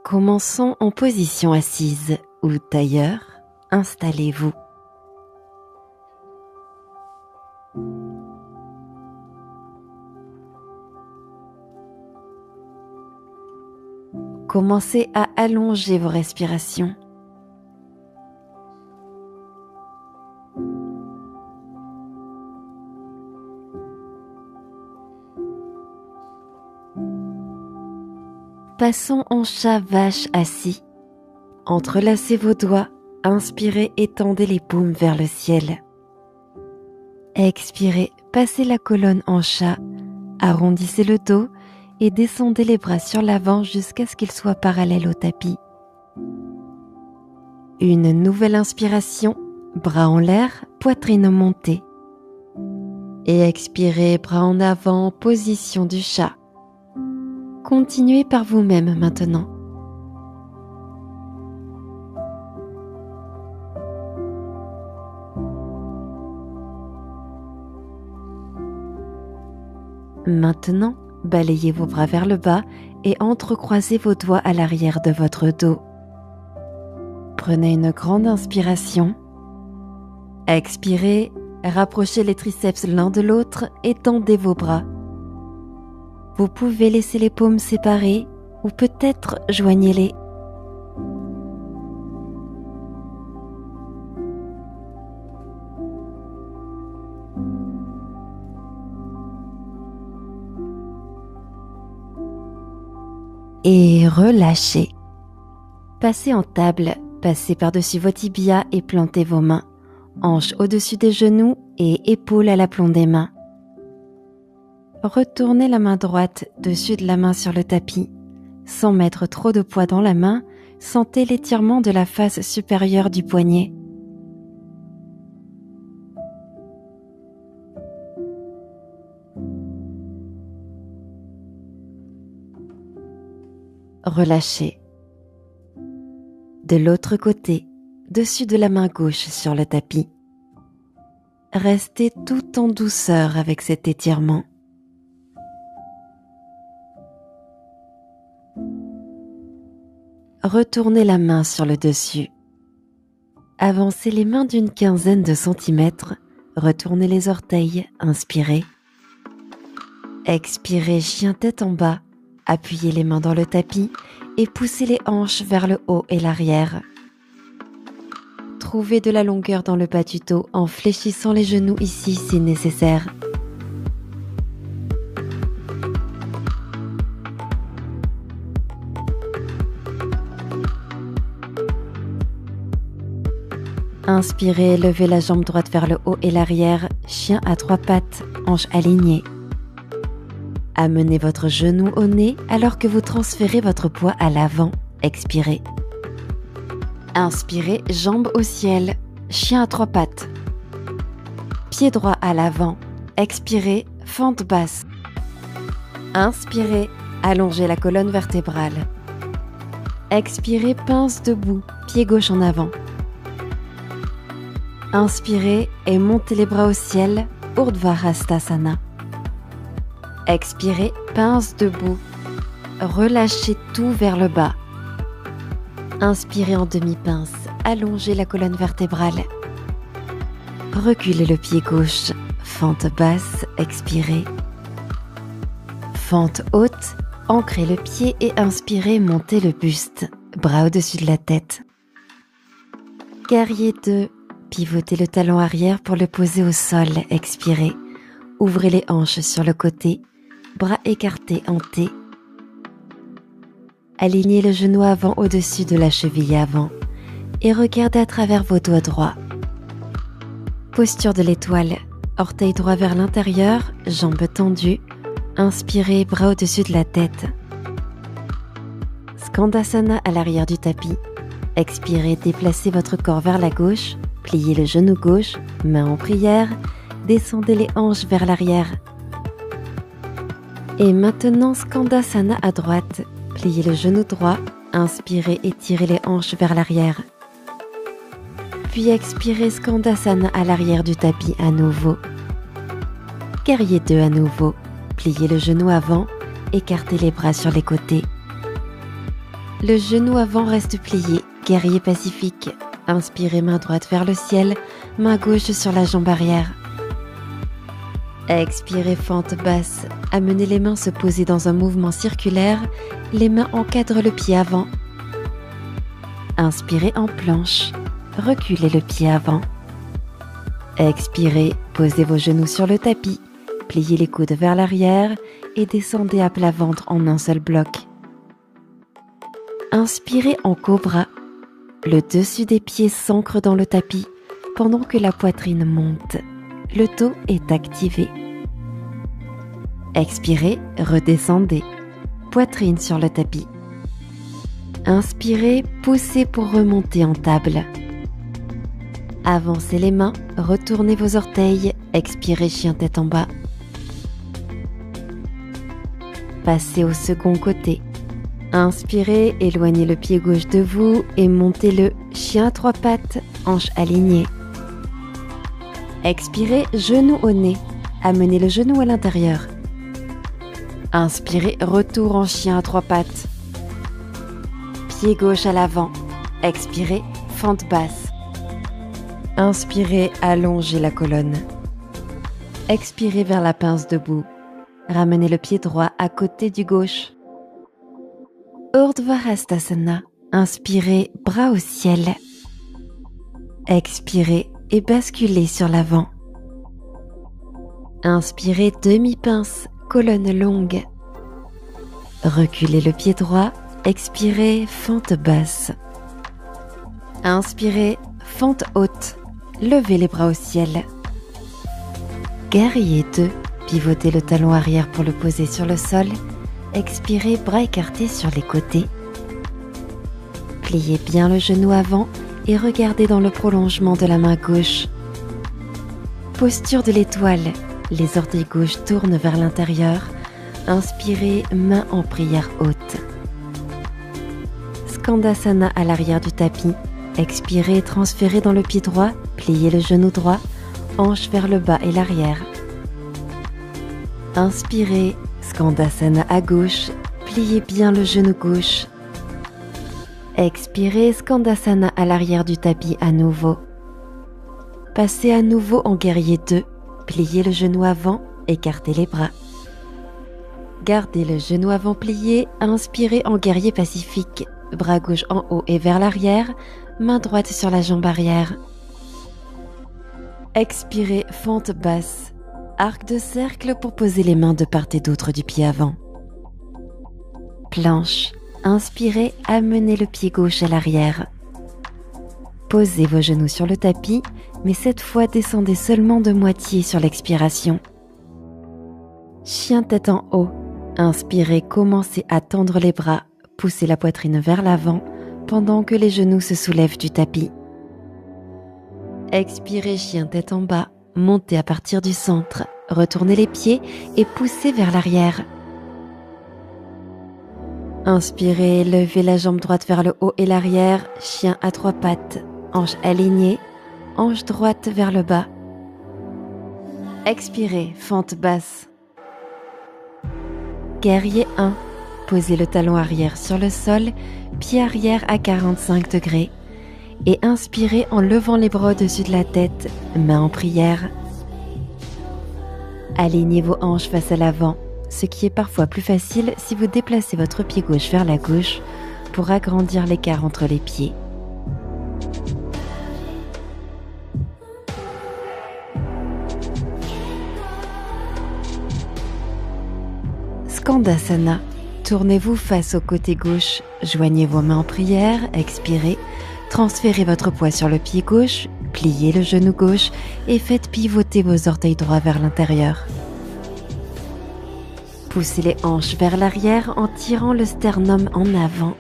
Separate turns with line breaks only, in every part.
Commençons en position assise ou tailleur. Installez-vous. Commencez à allonger vos respirations. Passons en chat vache assis. Entrelacez vos doigts, inspirez et tendez les paumes vers le ciel. Expirez, passez la colonne en chat, arrondissez le dos et descendez les bras sur l'avant jusqu'à ce qu'ils soient parallèles au tapis. Une nouvelle inspiration, bras en l'air, poitrine montée. Et expirez, bras en avant, position du chat. Continuez par vous-même maintenant. Maintenant, balayez vos bras vers le bas et entrecroisez vos doigts à l'arrière de votre dos. Prenez une grande inspiration. Expirez, rapprochez les triceps l'un de l'autre et tendez vos bras. Vous pouvez laisser les paumes séparées ou peut-être joignez-les. Et relâchez. Passez en table, passez par-dessus vos tibias et plantez vos mains, hanches au-dessus des genoux et épaules à l'aplomb des mains. Retournez la main droite dessus de la main sur le tapis. Sans mettre trop de poids dans la main, sentez l'étirement de la face supérieure du poignet. Relâchez. De l'autre côté, dessus de la main gauche sur le tapis. Restez tout en douceur avec cet étirement. Retournez la main sur le dessus. Avancez les mains d'une quinzaine de centimètres. Retournez les orteils, inspirez. Expirez, chien tête en bas. Appuyez les mains dans le tapis et poussez les hanches vers le haut et l'arrière. Trouvez de la longueur dans le bas du dos en fléchissant les genoux ici si nécessaire. Inspirez, levez la jambe droite vers le haut et l'arrière, chien à trois pattes, hanches alignées. Amenez votre genou au nez alors que vous transférez votre poids à l'avant. Expirez. Inspirez, jambes au ciel, chien à trois pattes. Pied droit à l'avant. Expirez, fente basse. Inspirez, allongez la colonne vertébrale. Expirez, pince debout, pied gauche en avant. Inspirez et montez les bras au ciel, Urdhva Hastasana. Expirez, pince debout. Relâchez tout vers le bas. Inspirez en demi-pince, allongez la colonne vertébrale. Reculez le pied gauche, fente basse, expirez. Fente haute, ancrez le pied et inspirez, montez le buste, bras au-dessus de la tête. Guerrier 2, pivotez le talon arrière pour le poser au sol, expirez. Ouvrez les hanches sur le côté, bras écartés en T. Alignez le genou avant au-dessus de la cheville avant et regardez à travers vos doigts droits. Posture de l'étoile, orteil droit vers l'intérieur, jambes tendues, inspirez, bras au-dessus de la tête. Skandasana à l'arrière du tapis. Expirez, déplacez votre corps vers la gauche, pliez le genou gauche, main en prière, descendez les hanches vers l'arrière. Et maintenant Skandasana à droite, pliez le genou droit, inspirez et tirez les hanches vers l'arrière. Puis expirez Skandasana à l'arrière du tapis à nouveau. Guerrier 2 à nouveau, pliez le genou avant, écartez les bras sur les côtés. Le genou avant reste plié, guerrier pacifique. Inspirez, main droite vers le ciel, main gauche sur la jambe arrière. Expirez, fente basse. Amenez les mains se poser dans un mouvement circulaire. Les mains encadrent le pied avant. Inspirez en planche. Reculez le pied avant. Expirez, posez vos genoux sur le tapis. Pliez les coudes vers l'arrière et descendez à plat ventre en un seul bloc. Inspirez en cobra. Le dessus des pieds s'ancre dans le tapis pendant que la poitrine monte. Le dos est activé. Expirez, redescendez. Poitrine sur le tapis. Inspirez, poussez pour remonter en table. Avancez les mains, retournez vos orteils. Expirez, chien tête en bas. Passez au second côté. Inspirez, éloignez le pied gauche de vous et montez-le, chien à 3 pattes, hanches alignées. Expirez, genou au nez. Amenez le genou à l'intérieur. Inspirez, retour en chien à 3 pattes. Pied gauche à l'avant. Expirez, fente basse. Inspirez, allongez la colonne. Expirez vers la pince debout. Ramenez le pied droit à côté du gauche. Urdhva Hastasana. Inspirez, bras au ciel. Expirez et basculez sur l'avant. Inspirez, demi-pince, colonne longue. Reculez le pied droit. Expirez, fente basse. Inspirez, fente haute. Levez les bras au ciel. Guerrier 2. Pivotez le talon arrière pour le poser sur le sol. Expirez, bras écartés sur les côtés. Pliez bien le genou avant et regardez dans le prolongement de la main gauche. Posture de l'étoile. Les orteils gauches tournent vers l'intérieur. Inspirez, main en prière haute. Skandasana à l'arrière du tapis. Expirez, transférez dans le pied droit. Pliez le genou droit. Hanche vers le bas et l'arrière. Inspirez, Skandasana à gauche, pliez bien le genou gauche. Expirez, Skandasana à l'arrière du tapis à nouveau. Passez à nouveau en guerrier 2, pliez le genou avant, écartez les bras. Gardez le genou avant plié, inspirez en guerrier pacifique, bras gauche en haut et vers l'arrière, main droite sur la jambe arrière. Expirez, fente basse. Arc de cercle pour poser les mains de part et d'autre du pied avant. Planche. Inspirez, amenez le pied gauche à l'arrière. Posez vos genoux sur le tapis, mais cette fois descendez seulement de moitié sur l'expiration. Chien tête en haut. Inspirez, commencez à tendre les bras, poussez la poitrine vers l'avant pendant que les genoux se soulèvent du tapis. Expirez, chien tête en bas. Montez à partir du centre, retournez les pieds et poussez vers l'arrière. Inspirez, levez la jambe droite vers le haut et l'arrière, chien à 3 pattes, hanche alignée, hanche droite vers le bas. Expirez, fente basse. Guerrier 1, posez le talon arrière sur le sol, pied arrière à 45 degrés. Et inspirez en levant les bras au-dessus de la tête, main en prière. Alignez vos hanches face à l'avant, ce qui est parfois plus facile si vous déplacez votre pied gauche vers la gauche pour agrandir l'écart entre les pieds. Skandasana. Tournez-vous face au côté gauche, joignez vos mains en prière, expirez. Transférez votre poids sur le pied gauche, pliez le genou gauche et faites pivoter vos orteils droits vers l'intérieur. Poussez les hanches vers l'arrière en tirant le sternum en avant.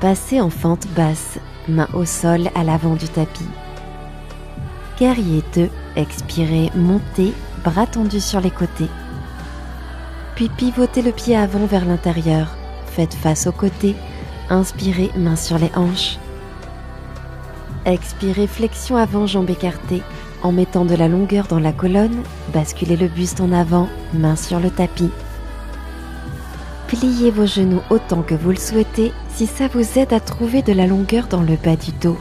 Passez en fente basse, main au sol à l'avant du tapis. Guerrier 2, expirez, montez, bras tendus sur les côtés. Puis pivotez le pied avant vers l'intérieur. Faites face au côté. Inspirez, main sur les hanches. Expirez, flexion avant, jambes écartées. En mettant de la longueur dans la colonne, basculez le buste en avant, main sur le tapis. Pliez vos genoux autant que vous le souhaitez si ça vous aide à trouver de la longueur dans le bas du dos.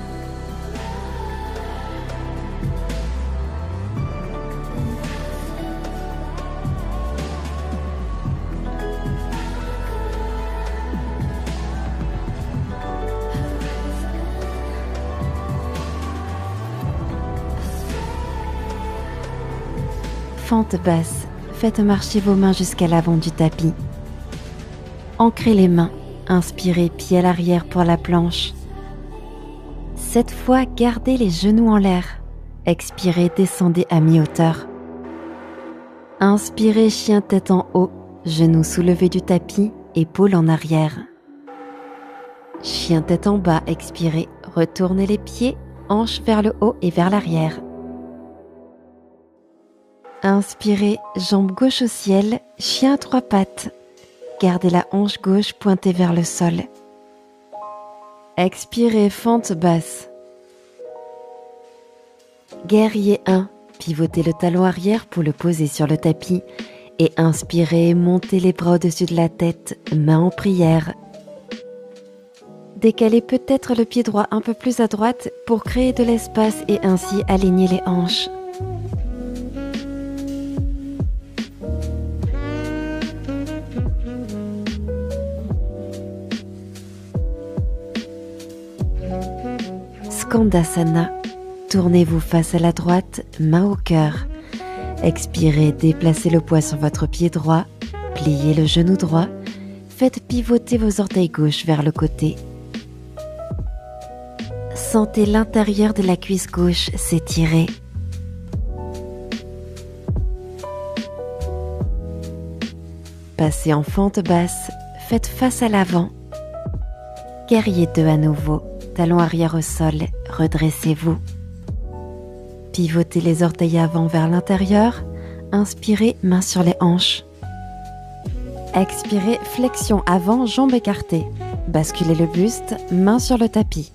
Fente basse, faites marcher vos mains jusqu'à l'avant du tapis. Ancrez les mains, inspirez pied à l'arrière pour la planche. Cette fois, gardez les genoux en l'air. Expirez, descendez à mi-hauteur. Inspirez, chien tête en haut, genoux soulevés du tapis, épaules en arrière. Chien tête en bas, expirez, retournez les pieds, hanches vers le haut et vers l'arrière. Inspirez, jambe gauche au ciel, chien à trois pattes. Gardez la hanche gauche pointée vers le sol. Expirez, fente basse. Guerrier 1, pivotez le talon arrière pour le poser sur le tapis et inspirez, montez les bras au-dessus de la tête, main en prière. Décalez peut-être le pied droit un peu plus à droite pour créer de l'espace et ainsi aligner les hanches. Skandasana. Tournez-vous face à la droite, main au cœur. Expirez, déplacez le poids sur votre pied droit, pliez le genou droit, faites pivoter vos orteils gauche vers le côté. Sentez l'intérieur de la cuisse gauche s'étirer. Passez en fente basse, faites face à l'avant. Guerrier 2 à nouveau. Talon arrière au sol, redressez-vous. Pivotez les orteils avant vers l'intérieur. Inspirez, main sur les hanches. Expirez, flexion avant, jambes écartées. Basculez le buste, main sur le tapis.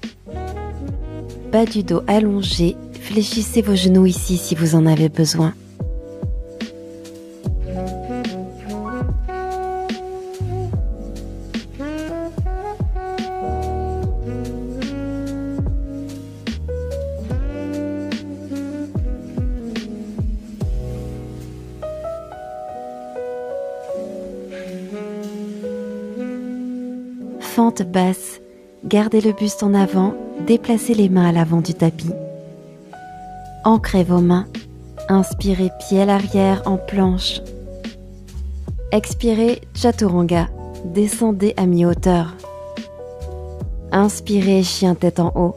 Bas du dos allongé, fléchissez vos genoux ici si vous en avez besoin. Fente basse, gardez le buste en avant, déplacez les mains à l'avant du tapis. Ancrez vos mains, inspirez pied à l'arrière en planche. Expirez, chaturanga, descendez à mi-hauteur. Inspirez, chien tête en haut,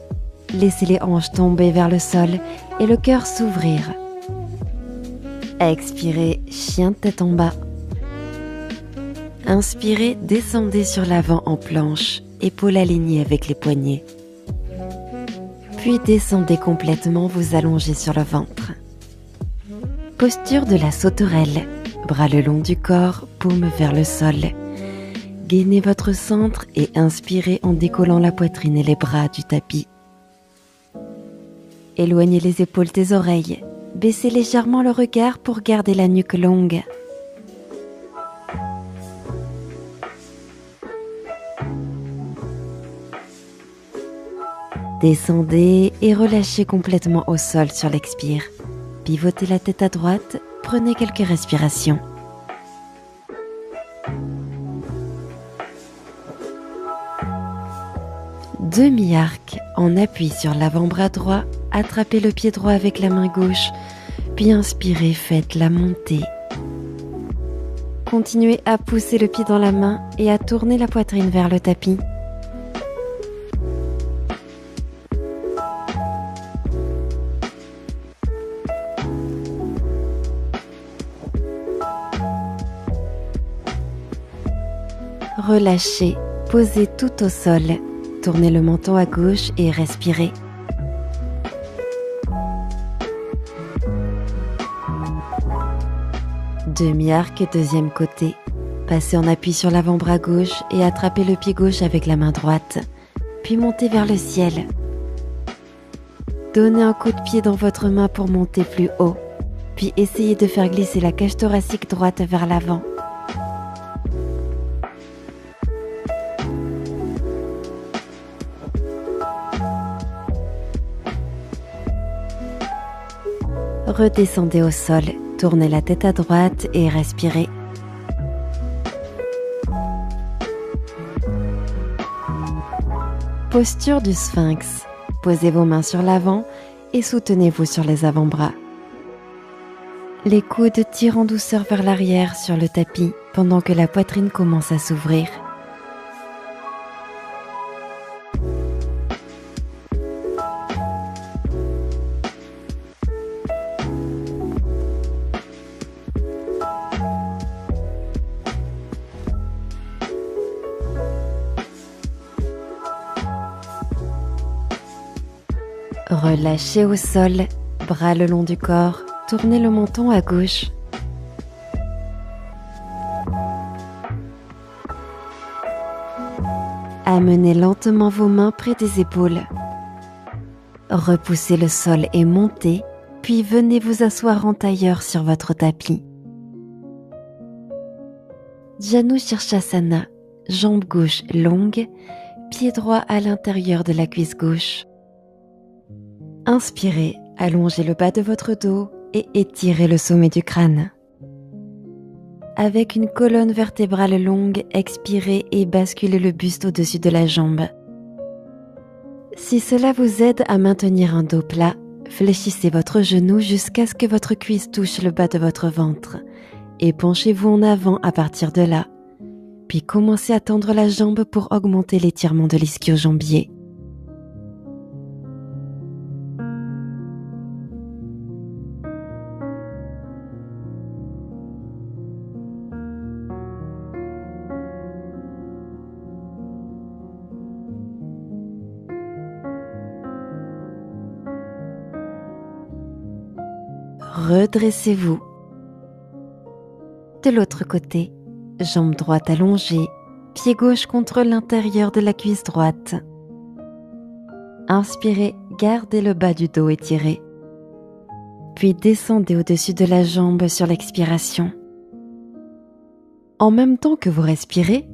laissez les hanches tomber vers le sol et le cœur s'ouvrir. Expirez, chien tête en bas. Inspirez, descendez sur l'avant en planche, épaules alignées avec les poignets. Puis descendez complètement, vous allongez sur le ventre. Posture de la sauterelle, bras le long du corps, paume vers le sol. Gainez votre centre et inspirez en décollant la poitrine et les bras du tapis. Éloignez les épaules des oreilles, baissez légèrement le regard pour garder la nuque longue. Descendez et relâchez complètement au sol sur l'expire. Pivotez la tête à droite, prenez quelques respirations. Demi-arc en appui sur l'avant-bras droit, attrapez le pied droit avec la main gauche, puis inspirez, faites la montée. Continuez à pousser le pied dans la main et à tourner la poitrine vers le tapis. Relâchez, posez tout au sol, tournez le menton à gauche et respirez. Demi-arc, deuxième côté. Passez en appui sur l'avant-bras gauche et attrapez le pied gauche avec la main droite, puis montez vers le ciel. Donnez un coup de pied dans votre main pour monter plus haut, puis essayez de faire glisser la cage thoracique droite vers l'avant. Redescendez au sol, tournez la tête à droite et respirez. Posture du sphinx. Posez vos mains sur l'avant et soutenez-vous sur les avant-bras. Les coudes tirent en douceur vers l'arrière sur le tapis pendant que la poitrine commence à s'ouvrir. Relâchez au sol, bras le long du corps, tournez le menton à gauche. Amenez lentement vos mains près des épaules. Repoussez le sol et montez, puis venez vous asseoir en tailleur sur votre tapis. Janu Shirshasana, jambe gauche longue, pied droit à l'intérieur de la cuisse gauche. Inspirez, allongez le bas de votre dos et étirez le sommet du crâne. Avec une colonne vertébrale longue, expirez et basculez le buste au-dessus de la jambe. Si cela vous aide à maintenir un dos plat, fléchissez votre genou jusqu'à ce que votre cuisse touche le bas de votre ventre et penchez-vous en avant à partir de là. Puis commencez à tendre la jambe pour augmenter l'étirement de l'ischio-jambier. Redressez-vous. De l'autre côté, jambe droite allongée, pied gauche contre l'intérieur de la cuisse droite. Inspirez, gardez le bas du dos étiré. Puis descendez au-dessus de la jambe sur l'expiration. En même temps que vous respirez,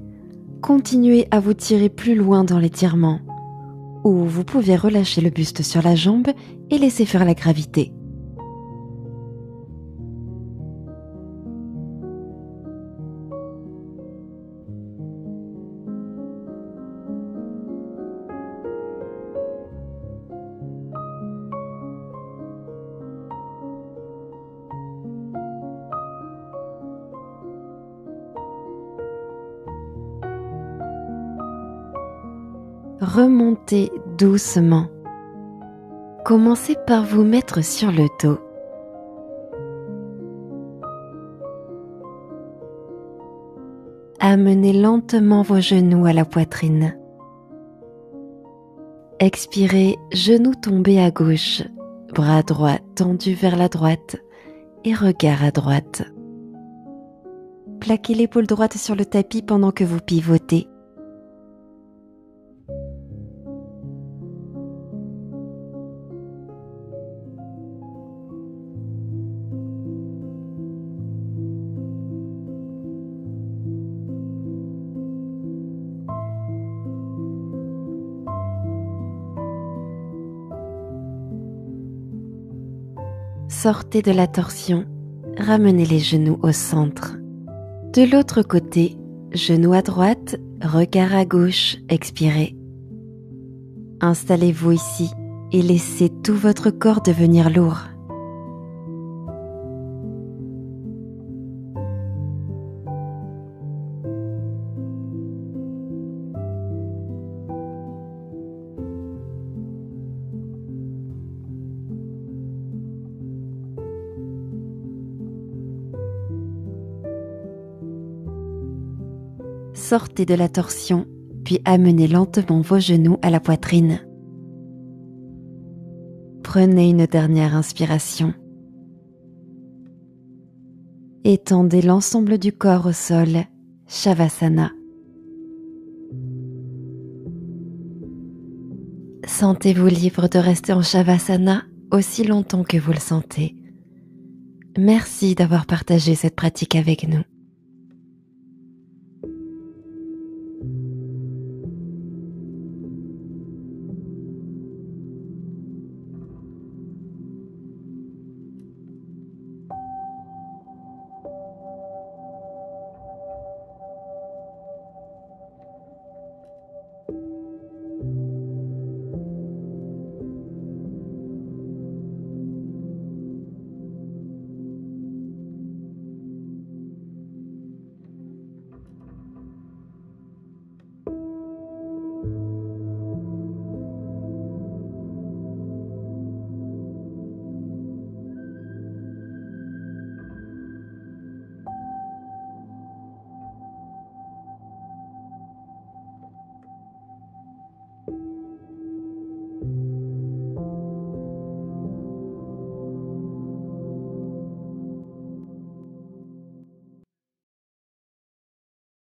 continuez à vous tirer plus loin dans l'étirement, ou vous pouvez relâcher le buste sur la jambe et laisser faire la gravité. Remontez doucement. Commencez par vous mettre sur le dos. Amenez lentement vos genoux à la poitrine. Expirez, genoux tombés à gauche, bras droit tendu vers la droite et regard à droite. Plaquez l'épaule droite sur le tapis pendant que vous pivotez. Sortez de la torsion, ramenez les genoux au centre. De l'autre côté, genoux à droite, regard à gauche, expirez. Installez-vous ici et laissez tout votre corps devenir lourd. Sortez de la torsion, puis amenez lentement vos genoux à la poitrine. Prenez une dernière inspiration. Étendez l'ensemble du corps au sol, Shavasana. Sentez-vous libre de rester en Shavasana aussi longtemps que vous le sentez. Merci d'avoir partagé cette pratique avec nous.